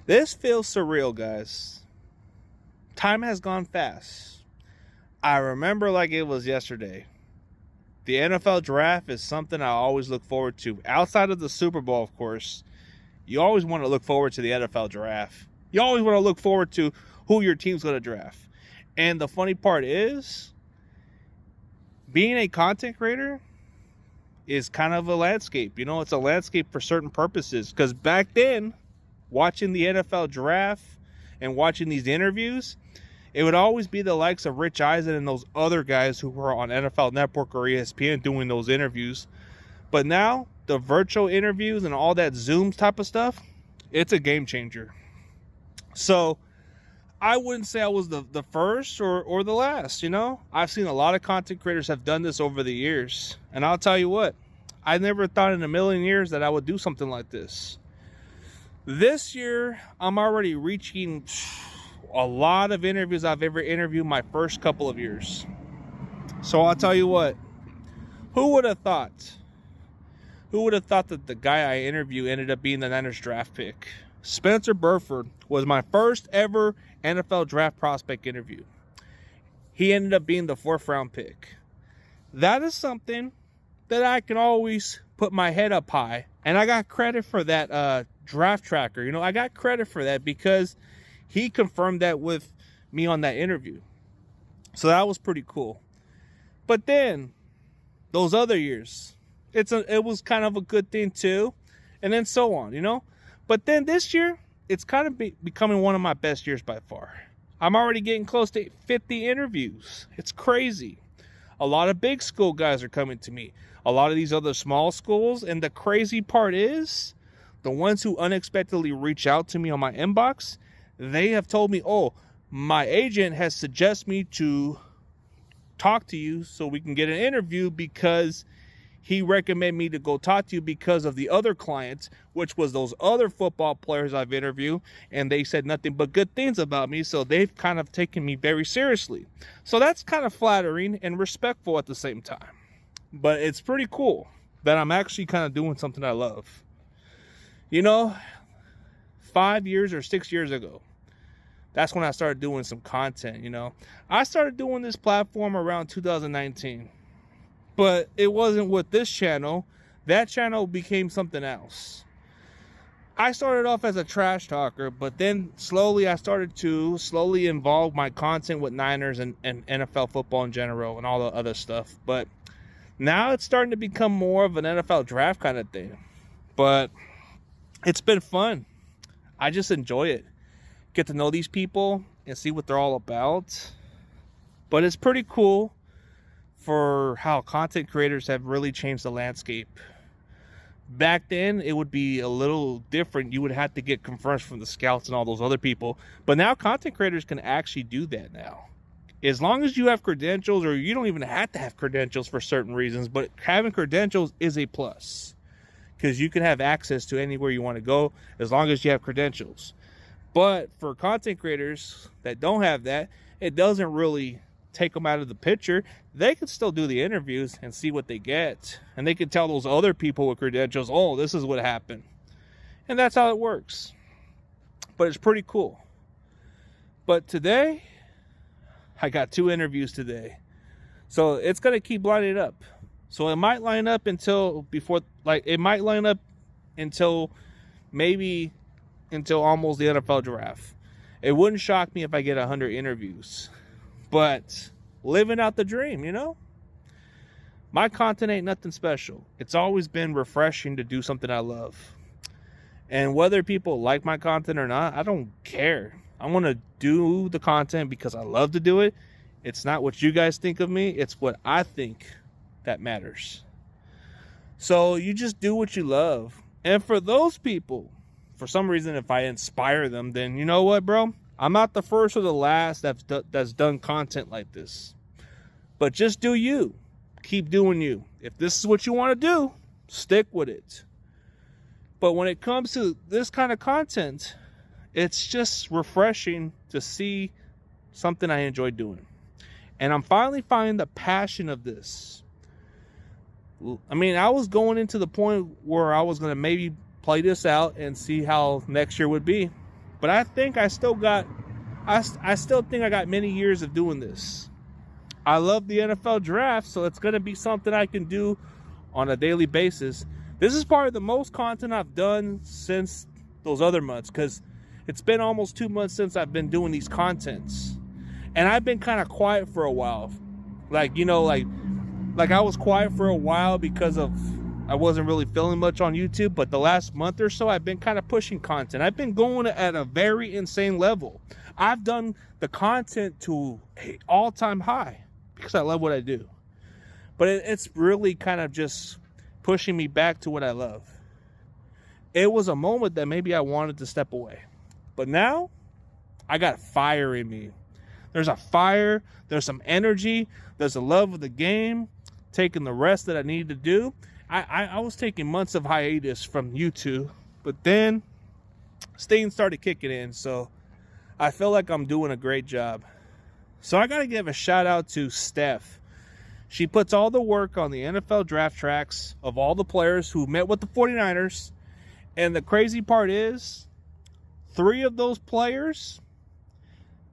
This feels surreal, guys. Time has gone fast. I remember like it was yesterday. The NFL draft is something I always look forward to. Outside of the Super Bowl, of course, you always want to look forward to the NFL draft. You always want to look forward to who your team's going to draft. And the funny part is, being a content creator is kind of a landscape. You know, it's a landscape for certain purposes. Because back then, watching the NFL draft and watching these interviews, it would always be the likes of Rich Eisen and those other guys who were on NFL Network or ESPN doing those interviews. But now, the virtual interviews and all that Zoom type of stuff, it's a game changer. So, I wouldn't say I was the first or the last, you know? I've seen a lot of content creators have done this over the years. And I'll tell you what, I never thought in a million years that I would do something like this. This year, I'm already reaching a lot of interviews I've ever interviewed my first couple of years. So I'll tell you what, who would have thought? Who would have thought that the guy I interviewed ended up being the Niners draft pick? Spencer Burford was my first ever NFL draft prospect interview. He ended up being the 4th round pick. That is something that I can always put my head up high. And I got credit for that draft tracker. You know, I got credit for that because he confirmed that with me on that interview. So that was pretty cool. But then, those other years, it was kind of a good thing too. And then so on, you know. But then this year, it's kind of becoming one of my best years by far. I'm already getting close to 50 interviews. It's crazy. A lot of big school guys are coming to me. A lot of these other small schools. And the crazy part is, the ones who unexpectedly reach out to me on my inbox, they have told me, oh, my agent has suggested me to talk to you so we can get an interview because he recommended me to go talk to you because of the other clients, which was those other football players I've interviewed, and they said nothing but good things about me, so they've kind of taken me very seriously. So that's kind of flattering and respectful at the same time. But it's pretty cool that I'm actually kind of doing something I love. You know, 5 years or 6 years ago, that's when I started doing some content, you know. I started doing this platform around 2019. But it wasn't with this channel. That channel became something else. I started off as a trash talker, but then slowly I started to involve my content with Niners and NFL football in general and all the other stuff. But now it's starting to become more of an NFL draft kind of thing. But it's been fun. I just enjoy it. Get to know these people and see what they're all about. But it's pretty cool for how content creators have really changed the landscape. Back then, it would be a little different. You would have to get confirmed from the scouts and all those other people. But now content creators can actually do that now. As long as you have credentials, or you don't even have to have credentials for certain reasons, but having credentials is a plus. Because you can have access to anywhere you want to go as long as you have credentials. But for content creators that don't have that, it doesn't really take them out of the picture. They can still do the interviews and see what they get. And they can tell those other people with credentials, oh, this is what happened. And that's how it works. But it's pretty cool. But today, I got 2 interviews today. So it's going to keep lining up. So it might line up until maybe until almost the NFL draft. It wouldn't shock me if I get 100 interviews. But living out the dream, you know? My content ain't nothing special. It's always been refreshing to do something I love. And whether people like my content or not, I don't care. I want to do the content because I love to do it. It's not what you guys think of me. It's what I think that matters. So you just do what you love. And for those people, for some reason, if I inspire them, then you know what, bro? I'm not the first or the last that's done content like this. But just do you. Keep doing you. If this is what you want to do, stick with it. But when it comes to this kind of content, it's just refreshing to see something I enjoy doing. And I'm finally finding the passion of this. I mean, I was going into the point where I was going to maybe play this out and see how next year would be. But I think I still think I got many years of doing this. I love the NFL draft, so it's going to be something I can do on a daily basis. This is probably the most content I've done since those other months, because it's been almost 2 months since I've been doing these contents. And I've been kind of quiet for a while. Like I was quiet for a while because I wasn't really feeling much on YouTube, but the last month or so I've been kind of pushing content. I've been going at a very insane level. I've done the content to an all-time high because I love what I do. But it's really kind of just pushing me back to what I love. It was a moment that maybe I wanted to step away. But now, I got fire in me. There's a fire, there's some energy, there's a love of the game, taking the rest that I needed to do. I was taking months of hiatus from YouTube, but then Stain started kicking in, so I feel like I'm doing a great job. So I got to give a shout out to Steph. She puts all the work on the NFL draft tracks of all the players who met with the 49ers. And the crazy part is, 3 of those players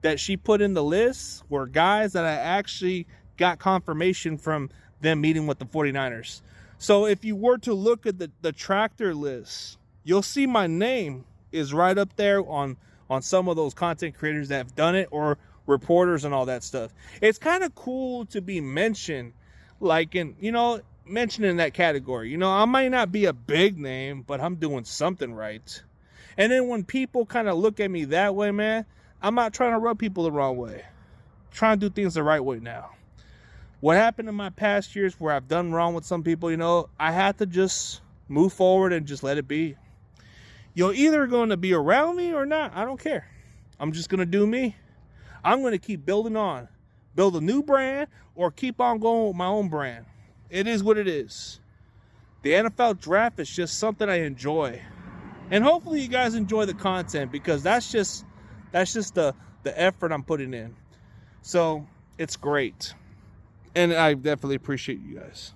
that she put in the list were guys that I actually got confirmation from them meeting with the 49ers. So if you were to look at the tractor list, you'll see my name is right up there on some of those content creators that have done it, or reporters and all that stuff. It's kind of cool to be mentioned, like mentioned in that category. I might not be a big name, but I'm doing something right. And then when people kind of look at me that way, man, I'm not trying to rub people the wrong way. I'm trying to do things the right way now. What happened in my past years where I've done wrong with some people, I had to just move forward and just let it be. You're either going to be around me or not. I don't care. I'm just going to do me. I'm going to keep building on. Build a new brand or keep on going with my own brand. It is what it is. The NFL draft is just something I enjoy. And hopefully you guys enjoy the content, because that's just the effort I'm putting in. So it's great. And I definitely appreciate you guys.